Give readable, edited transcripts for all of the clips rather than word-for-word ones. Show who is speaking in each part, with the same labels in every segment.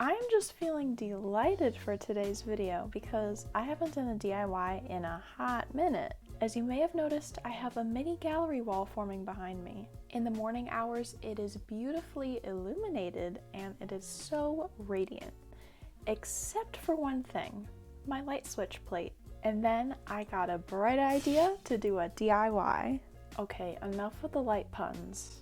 Speaker 1: I'm just feeling delighted for today's video because I haven't done a DIY in a hot minute. As you may have noticed, I have a mini gallery wall forming behind me. In the morning hours, it is beautifully illuminated and it is so radiant. Except for one thing, my light switch plate. And then I got a bright idea to do a DIY. Okay, enough with the light puns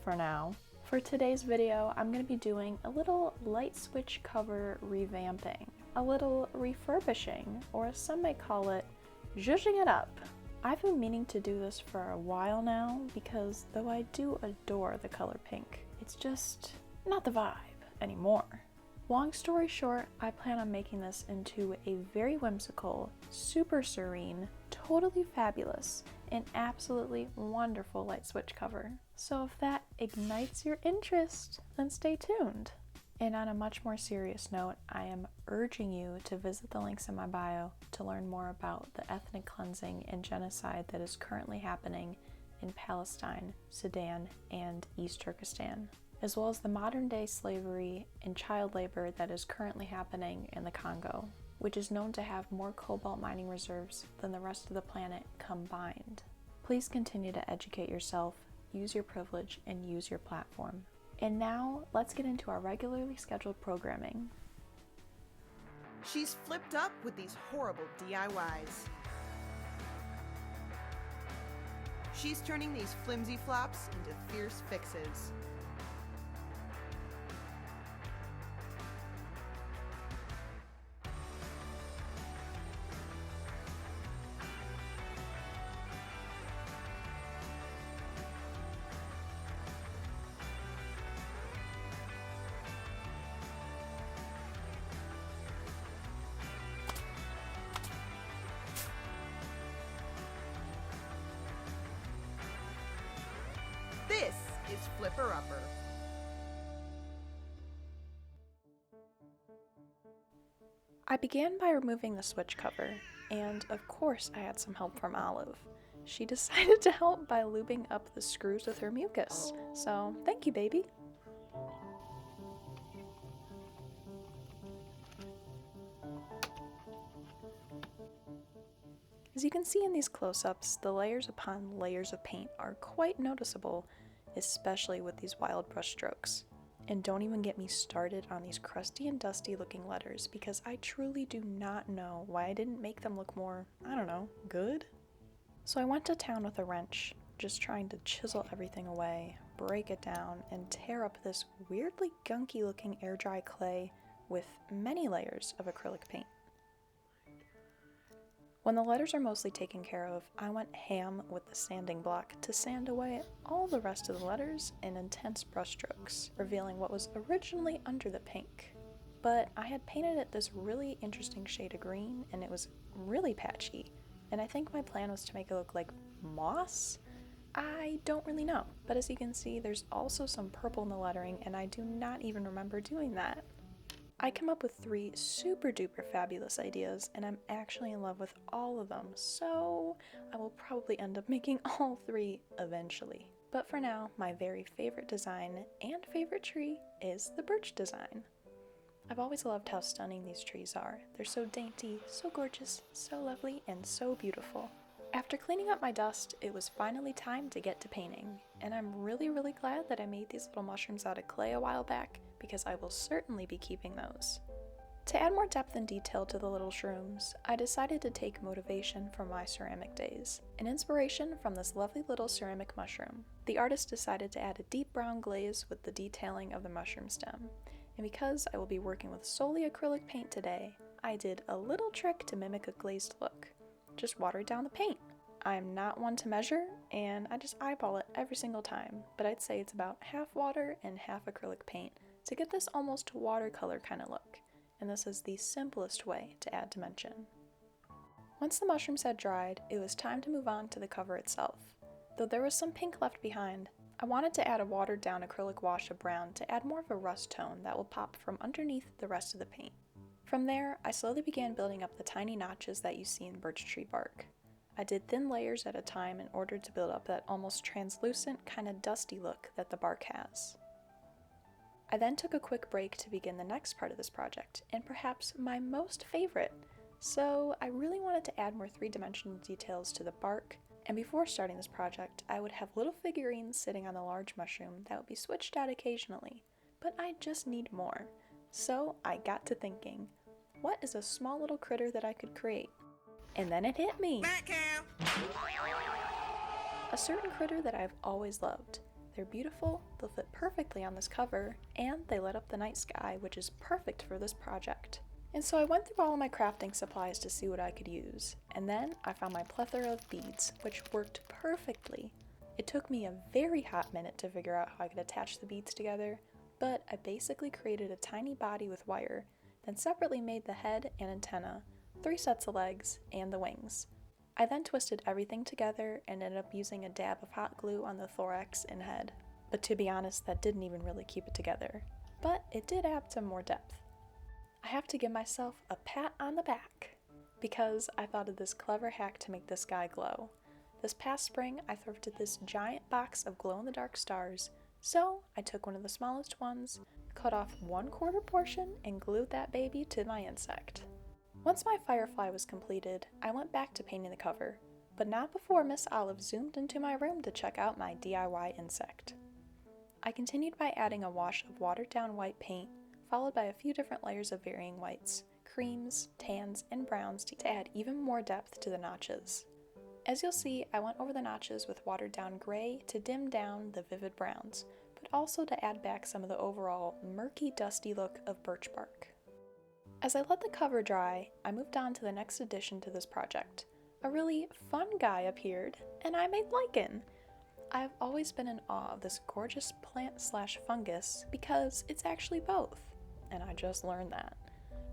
Speaker 1: for now. For today's video, I'm going to be doing a little light switch cover revamping, a little refurbishing, or as some may call it, zhuzhing it up. I've been meaning to do this for a while now because though I do adore the color pink, it's just not the vibe anymore. Long story short, I plan on making this into a very whimsical, super serene, totally fabulous, and absolutely wonderful light switch cover. So if that ignites your interest, then stay tuned. And on a much more serious note, I am urging you to visit the links in my bio to learn more about the ethnic cleansing and genocide that is currently happening in Palestine, Sudan, and East Turkestan, as well as the modern day slavery and child labor that is currently happening in the Congo, which is known to have more cobalt mining reserves than the rest of the planet combined. Please continue to educate yourself, use your privilege, and use your platform. And now, let's get into our regularly scheduled programming.
Speaker 2: She's flipped up with these horrible DIYs. She's turning these flimsy flops into fierce fixes. This is Flipper Upper.
Speaker 1: I began by removing the switch cover, and of course I had some help from Olive. She decided to help by lubing up the screws with her mucus, so thank you, baby. As you can see in these close-ups, the layers upon layers of paint are quite noticeable, especially with these wild brush strokes. And don't even get me started on these crusty and dusty looking letters because I truly do not know why I didn't make them look more, I don't know, good? So I went to town with a wrench, just trying to chisel everything away, break it down, and tear up this weirdly gunky looking air dry clay with many layers of acrylic paint. When the letters are mostly taken care of, I went ham with the sanding block to sand away all the rest of the letters in intense brushstrokes, revealing what was originally under the pink. But I had painted it this really interesting shade of green, and it was really patchy, and I think my plan was to make it look like moss? I don't really know, but as you can see, there's also some purple in the lettering, and I do not even remember doing that. I come up with 3 super duper fabulous ideas, and I'm actually in love with all of them, so I will probably end up making all 3 eventually. But for now, my very favorite design and favorite tree is the birch design. I've always loved how stunning these trees are. They're so dainty, so gorgeous, so lovely, and so beautiful. After cleaning up my dust, it was finally time to get to painting, and I'm really glad that I made these little mushrooms out of clay a while back, because I will certainly be keeping those. To add more depth and detail to the little shrooms, I decided to take motivation from my ceramic days, an inspiration from this lovely little ceramic mushroom. The artist decided to add a deep brown glaze with the detailing of the mushroom stem, and because I will be working with solely acrylic paint today, I did a little trick to mimic a glazed look. Just watered down the paint. I'm not one to measure, and I just eyeball it every single time, but I'd say it's about half water and half acrylic paint to get this almost watercolor kind of look, and this is the simplest way to add dimension. Once the mushrooms had dried, it was time to move on to the cover itself. Though there was some pink left behind, I wanted to add a watered down acrylic wash of brown to add more of a rust tone that will pop from underneath the rest of the paint. From there, I slowly began building up the tiny notches that you see in birch tree bark. I did thin layers at a time in order to build up that almost translucent, kind of dusty look that the bark has. I then took a quick break to begin the next part of this project, and perhaps my most favorite. So I really wanted to add more three-dimensional details to the bark, and before starting this project, I would have little figurines sitting on the large mushroom that would be switched out occasionally, but I just need more. So I got to thinking, what is a small little critter that I could create? And then it hit me! A certain critter that I've always loved. They're beautiful, they'll fit perfectly on this cover, and they light up the night sky, which is perfect for this project. And so I went through all of my crafting supplies to see what I could use, and then I found my plethora of beads, which worked perfectly. It took me a very hot minute to figure out how I could attach the beads together, but I basically created a tiny body with wire, then separately made the head and antenna, 3 sets of legs, and the wings. I then twisted everything together and ended up using a dab of hot glue on the thorax and head. But to be honest, that didn't even really keep it together. But it did add some more depth. I have to give myself a pat on the back, because I thought of this clever hack to make this guy glow. This past spring, I thrifted this giant box of glow-in-the-dark stars, so I took one of the smallest ones, cut off 1/4 portion, and glued that baby to my insect. Once my firefly was completed, I went back to painting the cover, but not before Miss Olive zoomed into my room to check out my DIY insect. I continued by adding a wash of watered-down white paint, followed by a few different layers of varying whites, creams, tans, and browns to add even more depth to the notches. As you'll see, I went over the notches with watered-down gray to dim down the vivid browns, but also to add back some of the overall murky, dusty look of birch bark. As I let the cover dry, I moved on to the next addition to this project. A really fun guy appeared, and I made lichen. I've always been in awe of this gorgeous plant/fungus because it's actually both, and I just learned that.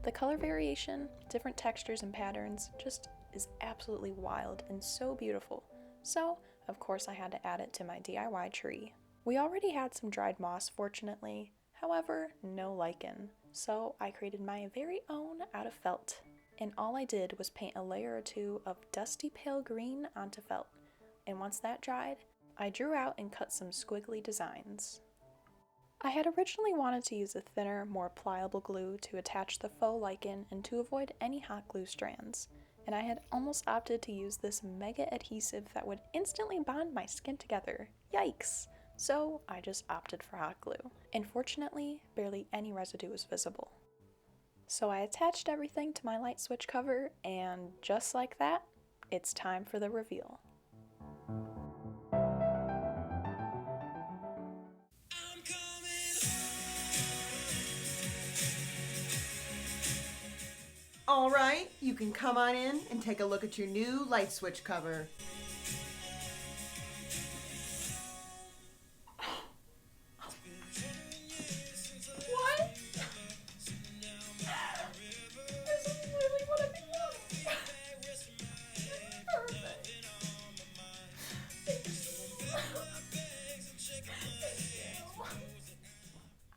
Speaker 1: The color variation, different textures and patterns just is absolutely wild and so beautiful, so of course I had to add it to my DIY tree. We already had some dried moss, fortunately, however, no lichen. So I created my very own out of felt, and all I did was paint a layer or two of dusty pale green onto felt, and once that dried, I drew out and cut some squiggly designs. I had originally wanted to use a thinner, more pliable glue to attach the faux lichen and to avoid any hot glue strands, and I had almost opted to use this mega adhesive that would instantly bond my skin together. Yikes! So I just opted for hot glue, and fortunately, barely any residue was visible. So I attached everything to my light switch cover, and just like that, it's time for the reveal.
Speaker 2: All right, you can come on in and take a look at your new light switch cover.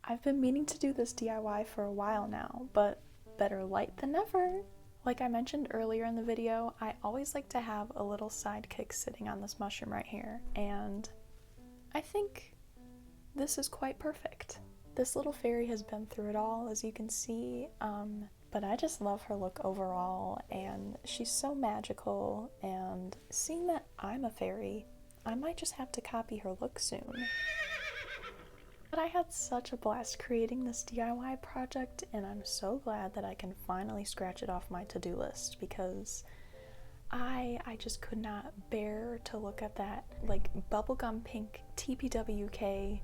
Speaker 1: I've been meaning to do this DIY for a while now, but better late than never. Like I mentioned earlier in the video, I always like to have a little sidekick sitting on this mushroom right here, and I think this is quite perfect. This little fairy has been through it all, as you can see, but I just love her look overall, and she's so magical, and seeing that I'm a fairy, I might just have to copy her look soon. But I had such a blast creating this DIY project, and I'm so glad that I can finally scratch it off my to-do list, because I just could not bear to look at that like bubblegum pink TPWK,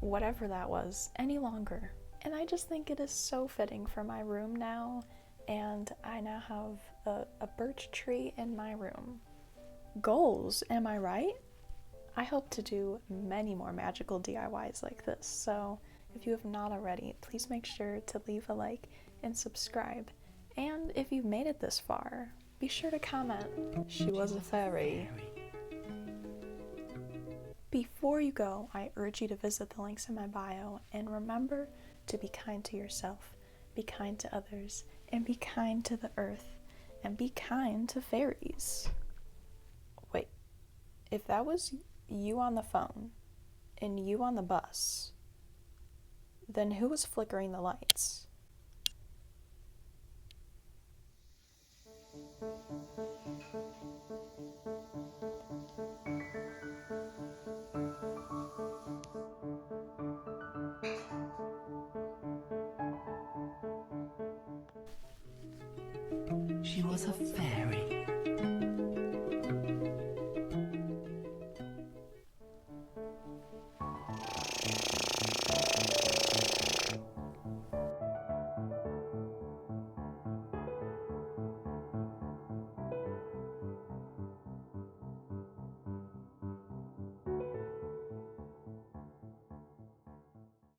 Speaker 1: whatever that was, any longer. And I just think it is so fitting for my room now, and I now have a birch tree in my room. Goals, am I right? I hope to do many more magical DIYs like this, so if you have not already, please make sure to leave a like and subscribe. And if you've made it this far, be sure to comment, "She was a fairy." Before you go, I urge you to visit the links in my bio, and remember to be kind to yourself, be kind to others, and be kind to the earth, and be kind to fairies. Wait, if that was you on the phone and you on the bus, Then who was flickering the lights?
Speaker 3: She was a fairy,